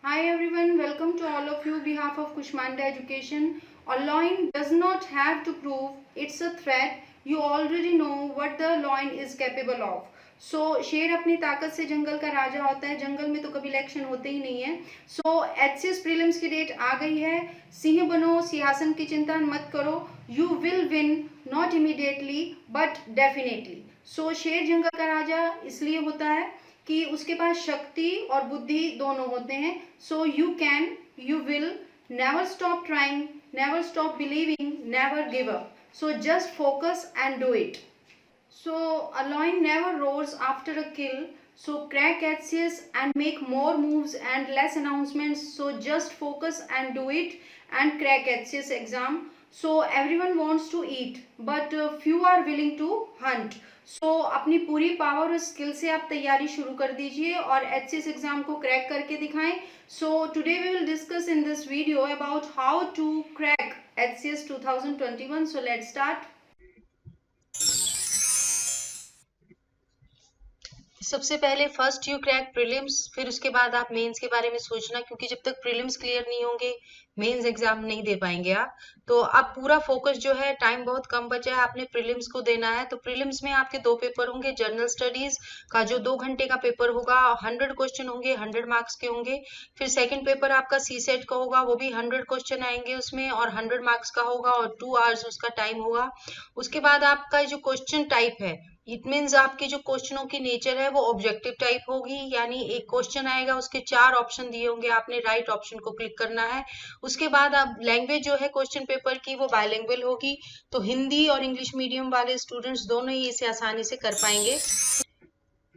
Hi everyone, welcome to all of you behalf of Kushmanda Education. A loin does not have to prove it's a threat. You already know what the loin is capable of. शेर अपनी ताकत से जंगल का राजा होता है. जंगल में तो कभी इलेक्शन होते ही नहीं है. एचसीएस प्रीलिम्स की डेट आ गई है. सिंह बनो, सिंहासन की चिंता मत करो. You will win, not immediately but definitely. शेर जंगल का राजा इसलिए होता है कि उसके पास शक्ति और बुद्धि दोनों होते हैं. So you can, you will, never stop trying, never stop believing, never give up. So just focus and do it. So a lion never roars after a kill. So crack HCS and make more moves and less announcements. So just focus and do it and crack HCS exam. So everyone wants to eat, but few are willing to hunt. अपनी पूरी power और skill से आप तैयारी शुरू कर दीजिए और HCS एग्जाम को क्रैक करके दिखाएं. Today we will discuss in this video about how to crack HCS 2021. So let's start. सबसे पहले फर्स्ट यू क्रैक प्रीलिम्स, फिर उसके बाद आप मेंस के बारे में सोचना, क्योंकि जब तक प्रीलिम्स क्लियर नहीं होंगे मेंस एग्जाम नहीं दे पाएंगे आप. तो अब पूरा फोकस जो है, टाइम बहुत कम बचा है, आपने प्रीलिम्स को देना है. तो प्रीलिम्स में आपके दो पेपर होंगे. जनरल स्टडीज का जो 2 घंटे का पेपर होगा, 100 क्वेश्चन होंगे, 100 मार्क्स के होंगे. फिर सेकंड पेपर आपका सीसेट का होगा, वो भी 100 क्वेश्चन आएंगे उसमें और 100 मार्क्स का होगा और 2 आवर्स उसका टाइम होगा. उसके बाद आपका जो क्वेश्चन टाइप है, इट मीन्स आपके जो क्वेश्चनों की नेचर है वो ऑब्जेक्टिव टाइप होगी. यानी एक क्वेश्चन आएगा, उसके 4 ऑप्शन दिए होंगे, आपने राइट ऑप्शन को क्लिक करना है. उसके बाद आप लैंग्वेज जो है क्वेश्चन पेपर की वो बायलिंगुअल होगी. तो हिंदी और इंग्लिश मीडियम वाले स्टूडेंट्स दोनों ही इसे आसानी से कर पाएंगे.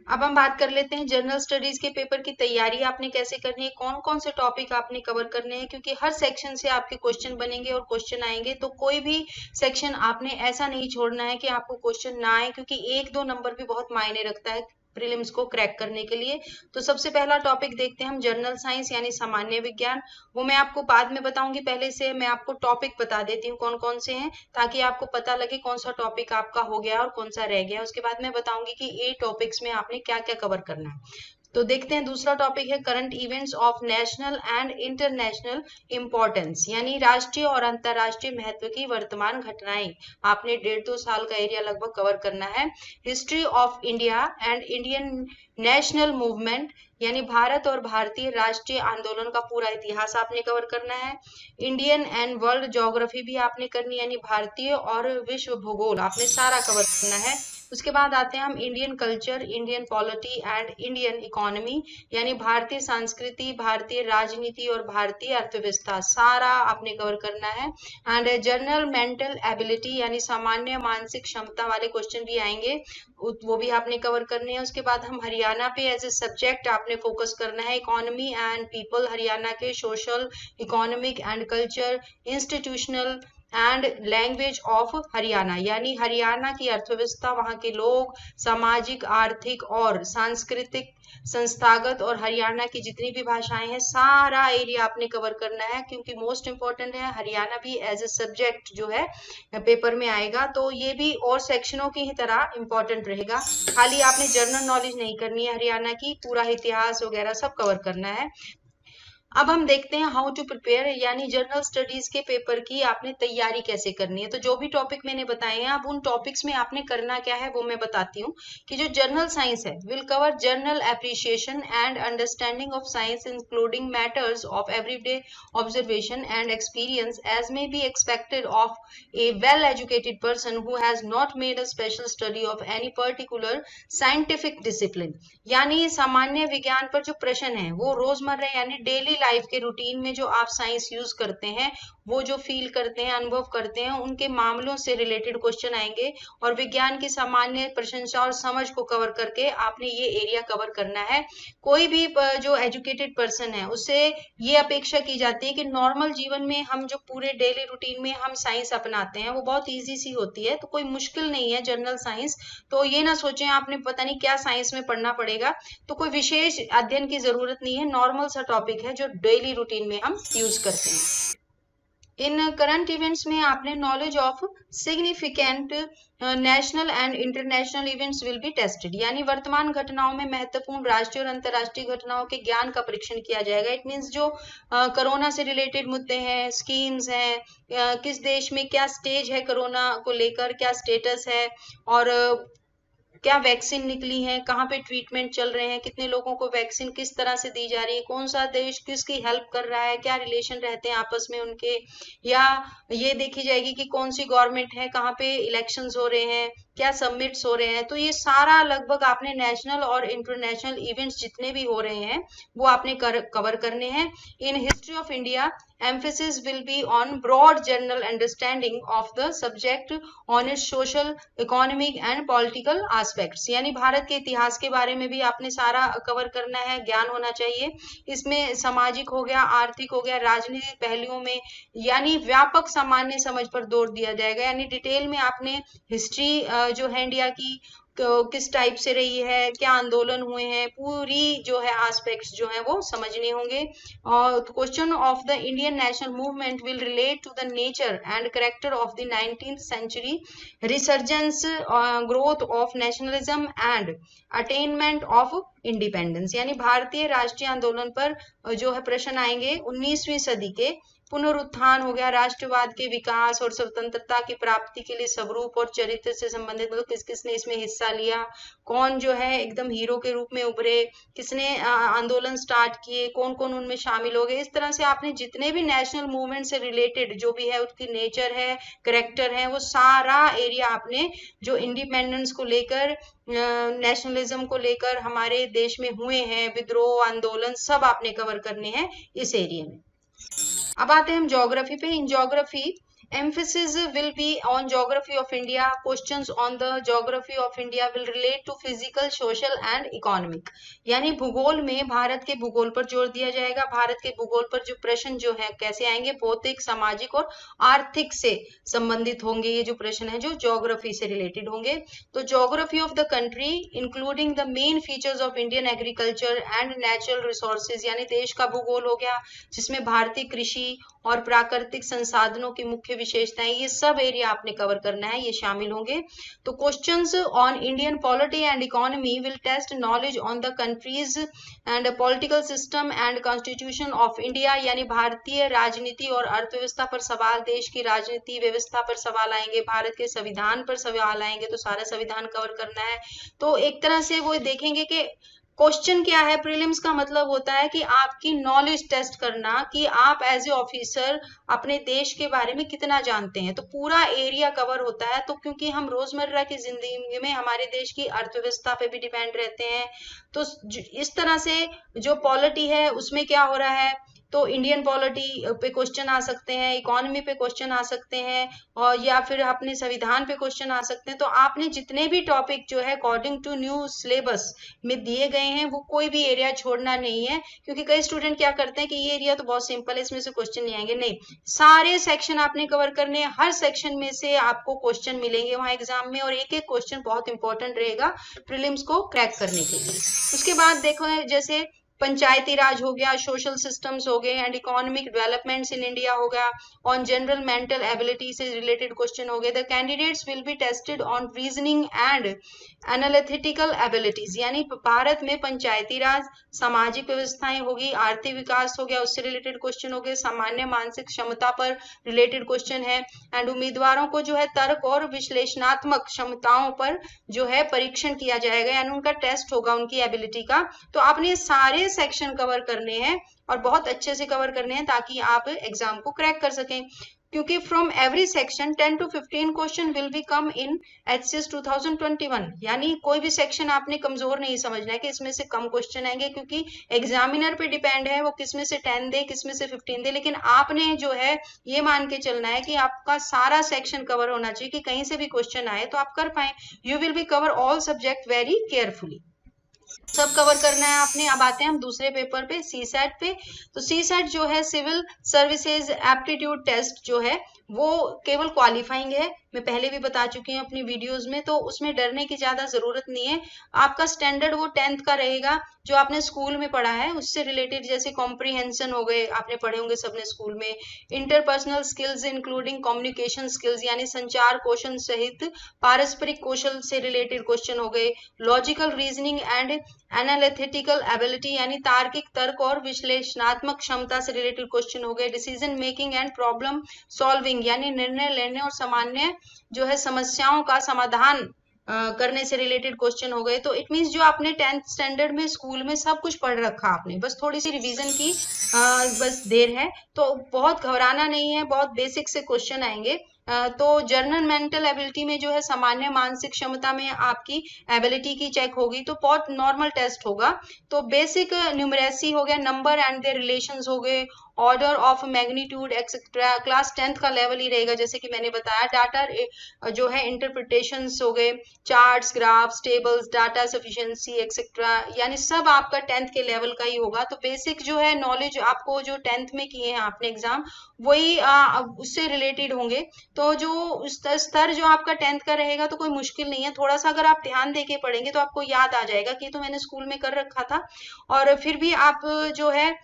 अब हम बात कर लेते हैं जनरल स्टडीज के पेपर की तैयारी आपने कैसे करनी है, कौन कौन से टॉपिक आपने कवर करने हैं, क्योंकि हर सेक्शन से आपके क्वेश्चन बनेंगे और क्वेश्चन आएंगे. तो कोई भी सेक्शन आपने ऐसा नहीं छोड़ना है कि आपको क्वेश्चन ना आए, क्योंकि 1-2 नंबर भी बहुत मायने रखता है प्रीलिम्स को क्रैक करने के लिए. तो सबसे पहला टॉपिक देखते हैं हम, जनरल साइंस यानी सामान्य विज्ञान. वो मैं आपको बाद में बताऊंगी, पहले से मैं आपको टॉपिक बता देती हूँ कौन कौन से हैं, ताकि आपको पता लगे कौन सा टॉपिक आपका हो गया और कौन सा रह गया. उसके बाद मैं बताऊंगी कि ये टॉपिक्स में आपने क्या क्या कवर करना है. तो देखते हैं, दूसरा टॉपिक है current events of national and international importance, यानी राष्ट्रीय और अंतरराष्ट्रीय महत्व की वर्तमान घटनाएं. आपने 1.5-2 साल का एरिया लगभग कवर करना है. History of India and Indian national movement, यानी भारत और भारतीय राष्ट्रीय आंदोलन का पूरा इतिहास आपने कवर करना है. इंडियन एंड वर्ल्ड ज्योग्राफी भी आपने करनी, यानी भारतीय और विश्व भूगोल आपने सारा कवर करना है. उसके बाद आते हैं हम Indian culture, Indian polity and Indian economy, यानी भारतीय संस्कृति, भारतीय राजनीति और भारतीय अर्थव्यवस्था सारा आपने कवर करना है. एंड जनरल मेंटल एबिलिटी, यानी सामान्य मानसिक क्षमता वाले क्वेश्चन भी आएंगे, वो भी आपने कवर करने हैं. उसके बाद हम हरियाणा पे एज ए सब्जेक्ट आपने फोकस करना है. इकोनॉमी एंड पीपल, हरियाणा के social, economic and culture, institutional and language of Haryana, यानी हरियाणा की अर्थव्यवस्था, वहां के लोग, सामाजिक, आर्थिक और सांस्कृतिक, संस्थागत और हरियाणा की जितनी भी भाषाएं हैं सारा एरिया आपने कवर करना है, क्योंकि मोस्ट इंपॉर्टेंट है. हरियाणा भी एज ए सब्जेक्ट जो है पेपर में आएगा, तो ये भी और सेक्शनों की ही तरह इंपॉर्टेंट रहेगा. खाली आपने जनरल नॉलेज नहीं करनी है हरियाणा की, पूरा इतिहास वगैरह सब कवर करना है. अब हम देखते हैं हाउ टू प्रिपेयर, यानी जनरल स्टडीज के पेपर की आपने तैयारी कैसे करनी है. तो जो भी टॉपिक मैंने बताए हैं, अब उन टॉपिक्स में आपने करना क्या है वो मैं बताती हूँ. कि जो जनरल साइंस है will cover general appreciation and understanding of science, including matters of everyday observation and experience as may be expected of a well educated person who has not made a special study of any particular scientific discipline. यानी सामान्य विज्ञान पर जो प्रश्न है वो रोजमर्रा यानी डेली लाइफ के रूटीन में जो आप साइंस यूज करते हैं, वो जो फील करते हैं, अनुभव करते हैं, उनके मामलों से रिलेटेड क्वेश्चन आएंगे. और विज्ञान की सामान्य प्रशंसा और समझ को कवर करके आपने ये एरिया कवर करना है. कोई भी जो एजुकेटेड पर्सन है उससे ये अपेक्षा की जाती है कि नॉर्मल जीवन में हम जो पूरे डेली रूटीन में हम साइंस अपनाते हैं वो बहुत ईजी सी होती है, तो कोई मुश्किल नहीं है जनरल साइंस. तो ये ना सोचें आपने पता नहीं क्या साइंस में पढ़ना पड़ेगा, तो कोई विशेष अध्ययन की जरूरत नहीं है. नॉर्मल सा टॉपिक है जो डेली रूटीन में हम यूज करते हैं. इन करंट इवेंट्स में आपने knowledge of significant national and international events will be tested, यानी वर्तमान घटनाओं में महत्वपूर्ण राष्ट्रीय और अंतर्राष्ट्रीय घटनाओं के ज्ञान का परीक्षण किया जाएगा। इट मीन्स जो कोरोना से रिलेटेड मुद्दे हैं, स्कीम्स हैं, किस देश में क्या स्टेज है कोरोना को लेकर, क्या स्टेटस है, और क्या वैक्सीन निकली है, कहाँ पे ट्रीटमेंट चल रहे हैं, कितने लोगों को वैक्सीन किस तरह से दी जा रही है, कौन सा देश किसकी हेल्प कर रहा है, क्या रिलेशन रहते हैं आपस में उनके, या ये देखी जाएगी कि कौन सी गवर्नमेंट है, कहाँ पे इलेक्शंस हो रहे हैं, क्या सबमिट्स हो रहे हैं। तो ये सारा लगभग आपने नेशनल और इंटरनेशनल इवेंट्स जितने भी हो रहे हैं वो आपने कवर करने हैं। In history of India emphasis will be on broad general understanding of the subject on its social, economic and political aspects, यानी भारत के इतिहास के बारे में भी आपने सारा कवर करना है, ज्ञान होना चाहिए। इसमें सामाजिक हो गया, आर्थिक हो गया, राजनीतिक पहलुओं में, यानी व्यापक सामान्य समझ पर जोर दिया जाएगा। यानी डिटेल में आपने हिस्ट्री जो है इंडिया की किस टाइप से रही है, क्या आंदोलन हुए हैं, पूरी जो है एस्पेक्ट्स जो है वो समझने होंगे। और question of the Indian national movement will relate to the nature and character of the 19th century resurgence, growth of nationalism and attainment of independence, यानी भारतीय राष्ट्रीय आंदोलन पर जो है प्रश्न आएंगे। 19वीं सदी के पुनरुत्थान हो गया, राष्ट्रवाद के विकास और स्वतंत्रता की प्राप्ति के लिए स्वरूप और चरित्र से संबंधित, मतलब किस किसने इसमें हिस्सा लिया, कौन जो है एकदम हीरो के रूप में उभरे, किसने आंदोलन स्टार्ट किए, कौन कौन उनमें शामिल हो गए। इस तरह से आपने जितने भी नेशनल मूवमेंट से रिलेटेड जो भी है, उसकी नेचर है, करेक्टर है, वो सारा एरिया आपने जो इंडिपेंडेंस को लेकर, नेशनलिज्म को लेकर हमारे देश में हुए हैं विद्रोह, आंदोलन, सब आपने कवर करने हैं इस एरिया में। अब आते हैं हम ज्योग्राफी पे। In geography emphasis will be on geography of India. Questions on the geography of India will relate to physical, social and economic, यानी भूगोल में भारत के भूगोल पर जोर दिया जाएगा। भारत के भूगोल पर जो प्रश्न जो है कैसे आएंगे, भौतिक, सामाजिक और आर्थिक से संबंधित होंगे। ये जो प्रश्न है जो ज्योग्राफी से रिलेटेड होंगे। तो geography of the country including the main features of Indian agriculture and natural resources, यानी देश का भूगोल हो गया जिसमें भारतीय कृषि और प्राकृतिक संसाधनों की मुख्य विशेषताएं, ये सब एरिया आपने कवर करना है, ये शामिल होंगे। तो questions on Indian polity and economy will test knowledge on the countries and political system and constitution of India, यानी भारतीय राजनीति और अर्थव्यवस्था पर सवाल, देश की राजनीति व्यवस्था पर सवाल आएंगे, भारत के संविधान पर सवाल आएंगे, तो सारा संविधान कवर करना है। तो एक तरह से वो देखेंगे कि क्वेश्चन क्या है। प्रीलिम्स का मतलब होता है कि आपकी नॉलेज टेस्ट करना कि आप एज ए ऑफिसर अपने देश के बारे में कितना जानते हैं। तो पूरा एरिया कवर होता है। तो क्योंकि हम रोजमर्रा की जिंदगी में हमारे देश की अर्थव्यवस्था पे भी डिपेंड रहते हैं, तो इस तरह से जो पॉलिटी है उसमें क्या हो रहा है, तो इंडियन पॉलिटी पे क्वेश्चन आ सकते हैं, इकोनॉमी पे क्वेश्चन आ सकते हैं, और या फिर अपने संविधान पे क्वेश्चन आ सकते हैं। तो आपने जितने भी टॉपिक जो है अकॉर्डिंग टू न्यू सिलेबस में दिए गए हैं वो कोई भी एरिया छोड़ना नहीं है। क्योंकि कई स्टूडेंट क्या करते हैं कि ये एरिया तो बहुत सिंपल है, इसमें से क्वेश्चन नहीं आएंगे। नहीं, सारे सेक्शन आपने कवर करने हैं, हर सेक्शन में से आपको क्वेश्चन मिलेंगे वहां एग्जाम में, और एक एक क्वेश्चन बहुत इंपॉर्टेंट रहेगा प्रीलिम्स को क्रैक करने के लिए। उसके बाद देखो जैसे पंचायती राज हो गया, सोशल सिस्टम्स हो गए, and economic developments in India हो गया, ऑन जनरल मेंटल एबिलिटी से रिलेटेड क्वेश्चन हो गए। The candidates will be tested on reasoning and analytical abilities, यानी भारत में पंचायती राज, सामाजिक व्यवस्थाएं होगी, आर्थिक विकास हो गया, उससे रिलेटेड क्वेश्चन हो गए, सामान्य मानसिक क्षमता पर रिलेटेड क्वेश्चन है, एंड उम्मीदवारों को जो है तर्क और विश्लेषणात्मक क्षमताओं पर जो है परीक्षण किया जाएगा, यानी उनका टेस्ट होगा उनकी एबिलिटी का। तो आपने सारे सेक्शन कवर करने हैं और बहुत अच्छे से कवर करने हैं ताकि आप एग्जाम को क्रैक कर सकें। क्योंकि from every section 10 to 15 question will be come in HCS 2021, यानी कोई भी सेक्शन आपने कमजोर नहीं समझना है कि इसमें से कम क्वेश्चन आएंगे, क्योंकि एग्जामिनर पे डिपेंड है वो किस में से 10 दे, किस में से 15 दे। लेकिन आपने जो है ये मान के चलना है कि आपका सारा सेक्शन कवर होना चाहिए कि कहीं से भी क्वेश्चन आए तो आप कर पाए। You will be cover all subject very carefully, सब कवर करना है आपने। अब आते हैं हम दूसरे पेपर पे, CSAT पे। तो CSAT जो है सिविल सर्विसेज एप्टीट्यूड टेस्ट जो है वो केवल क्वालिफाइंग है, मैं पहले भी बता चुकी हूँ अपनी वीडियोस में, तो उसमें डरने की ज्यादा जरूरत नहीं है। आपका स्टैंडर्ड वो 10th का रहेगा, जो आपने स्कूल में पढ़ा है उससे रिलेटेड, जैसे कॉम्प्रिहेंशन हो गए, आपने पढ़े होंगे सबने स्कूल में। Interpersonal skills including communication skills, यानी संचार कौशल सहित पारस्परिक कौशल से रिलेटेड क्वेश्चन हो गए। Logical reasoning and analytical ability, यानी तार्किक तर्क और विश्लेषणात्मक क्षमता से रिलेटेड क्वेश्चन हो गए। Decision making and problem solving, यानी निर्णय लेने और सामान्य जो है समस्याओं का समाधान करने से रिलेटेड क्वेश्चन हो गए। तो इट मीन्स जो आपने 10th स्टैंडर्ड में स्कूल में सब कुछ पढ़ रखा आपने, बस थोड़ी सी रिवीजन की बस देर है। तो बहुत घबराना नहीं है, बहुत बेसिक से क्वेश्चन आएंगे। तो जर्नल मेंटल एबिलिटी में जो है सामान्य मानसिक क्षमता में आपकी एबिलिटी की चेक होगी, तो बहुत नॉर्मल टेस्ट होगा। तो बेसिक न्यूमरेसी हो गया, नंबर एंड देयर रिलेशंस हो गए, order of magnitude etcetera, class 10th का लेवल ही रहेगा जैसे कि मैंने बताया। डाटा जो है इंटरप्रिटेशंस हो गए, charts, graphs, tables, data sufficiency etcetera, यानी सब आपका 10th के लेवल का ही होगा। तो बेसिक जो है नॉलेज आपको जो 10th में किए हैं आपने एग्जाम, वही उससे रिलेटेड होंगे। तो जो स्तर जो आपका 10th का रहेगा तो कोई मुश्किल नहीं है, थोड़ा सा अगर आप ध्यान देके पढ़ेंगे तो आपको याद आ जाएगा कि तो मैंने स्कूल में कर रखा था। और फिर भी आप जो है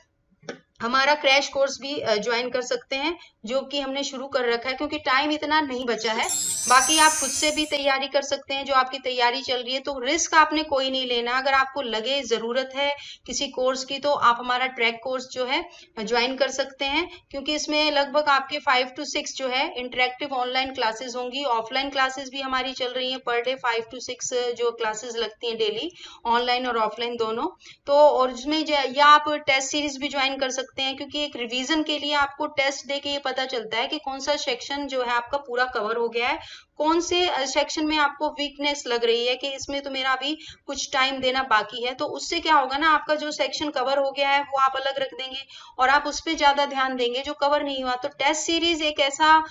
हमारा क्रैश कोर्स भी ज्वाइन कर सकते हैं, जो कि हमने शुरू कर रखा है, क्योंकि टाइम इतना नहीं बचा है। बाकी आप खुद से भी तैयारी कर सकते हैं, जो आपकी तैयारी चल रही है। तो रिस्क आपने कोई नहीं लेना। अगर आपको लगे जरूरत है किसी कोर्स की, तो आप हमारा ट्रैक कोर्स जो है ज्वाइन कर सकते हैं, क्योंकि इसमें लगभग आपके 5 to 6 जो है इंटरेक्टिव ऑनलाइन क्लासेस होंगी। ऑफलाइन क्लासेस भी हमारी चल रही है, पर डे 5 to 6 जो क्लासेस लगती हैं डेली, ऑनलाइन और ऑफलाइन दोनों। तो और उसमें या आप टेस्ट सीरीज भी ज्वाइन कर सकते हैं, क्योंकि एक रिवीजन के लिए आपको टेस्ट दे के ये पता चलता है कि कौन सा सेक्शन जो है आपका पूरा कवर हो गया है, कौन से सेक्शन में आपको वीकनेस लग रही है कि इसमें तो मेरा अभी कुछ टाइम देना बाकी है। तो उससे क्या होगा ना, आपका जो सेक्शन कवर हो गया है वो आप अलग रख देंगे और आप उस पर ज्यादा ध्यान देंगे जो कवर नहीं हुआ। तो टेस्ट सीरीज एक ऐसा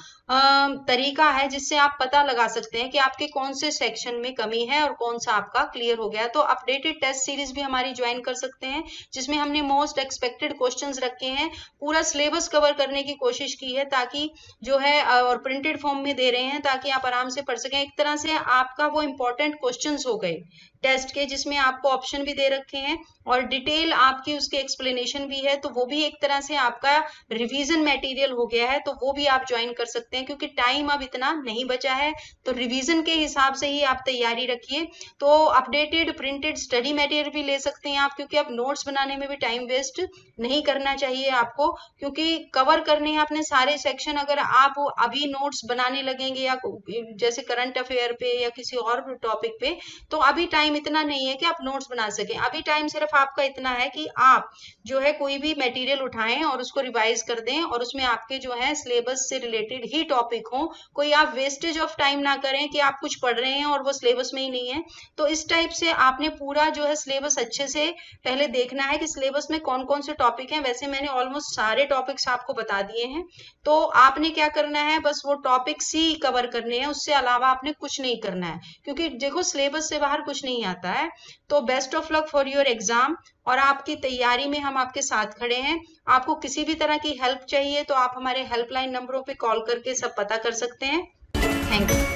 तरीका है जिससे आप पता लगा सकते हैं कि आपके कौन से सेक्शन में कमी है और कौन सा आपका क्लियर हो गया। तो अपडेटेड टेस्ट सीरीज भी हमारी ज्वाइन कर सकते हैं, जिसमें हमने मोस्ट एक्सपेक्टेड क्वेश्चंस रखे हैं, पूरा सिलेबस कवर करने की कोशिश की है, ताकि जो है और प्रिंटेड फॉर्म में दे रहे हैं ताकि आप आराम से पढ़ सकें। एक तरह से आपका वो इंपॉर्टेंट क्वेश्चंस हो गए टेस्ट के, जिसमें आपको ऑप्शन भी दे रखे हैं और डिटेल आपकी उसके एक्सप्लेनेशन भी है। तो वो भी एक तरह से आपका रिवीजन मटेरियल हो गया है, तो वो भी आप ज्वाइन कर सकते हैं, क्योंकि टाइम अब इतना नहीं बचा है। तो रिवीजन के हिसाब से ही आप तैयारी रखिए। तो अपडेटेड प्रिंटेड स्टडी मटेरियल भी ले सकते हैं आप, क्योंकि अब नोट्स बनाने में भी टाइम वेस्ट नहीं करना चाहिए आपको, क्योंकि कवर करने हैं अपने सारे सेक्शन। अगर आप अभी नोट्स बनाने लगेंगे या जैसे करंट अफेयर पे या किसी और टॉपिक पे, तो अभी टाइम इतना नहीं है कि आप नोट्स बना सकें। अभी टाइम सिर्फ आपका इतना है कि आप जो है कोई भी मटेरियल उठाएं और उसको रिवाइज कर दें, और उसमें आपके जो है सिलेबस से रिलेटेड ही टॉपिक हो। कोई आप वेस्टेज ऑफ टाइम ना करें कि आप कुछ पढ़ रहे हैं और वो सिलेबस में ही नहीं है। तो इस टाइप से आपने पूरा जो है सिलेबस अच्छे से पहले देखना है कि सिलेबस में कौन कौन से टॉपिक हैं। वैसे मैंने ऑलमोस्ट सारे टॉपिक्स आपको बता दिए हैं, तो आपने क्या करना है, बस वो टॉपिक्स ही कवर करने हैं, उससे अलावा आपने कुछ नहीं करना है, क्योंकि देखो सिलेबस से बाहर कुछ नहीं आता है। तो best of luck for your exam, और आपकी तैयारी में हम आपके साथ खड़े हैं। आपको किसी भी तरह की हेल्प चाहिए तो आप हमारे हेल्पलाइन नंबरों पे कॉल करके सब पता कर सकते हैं। Thank you.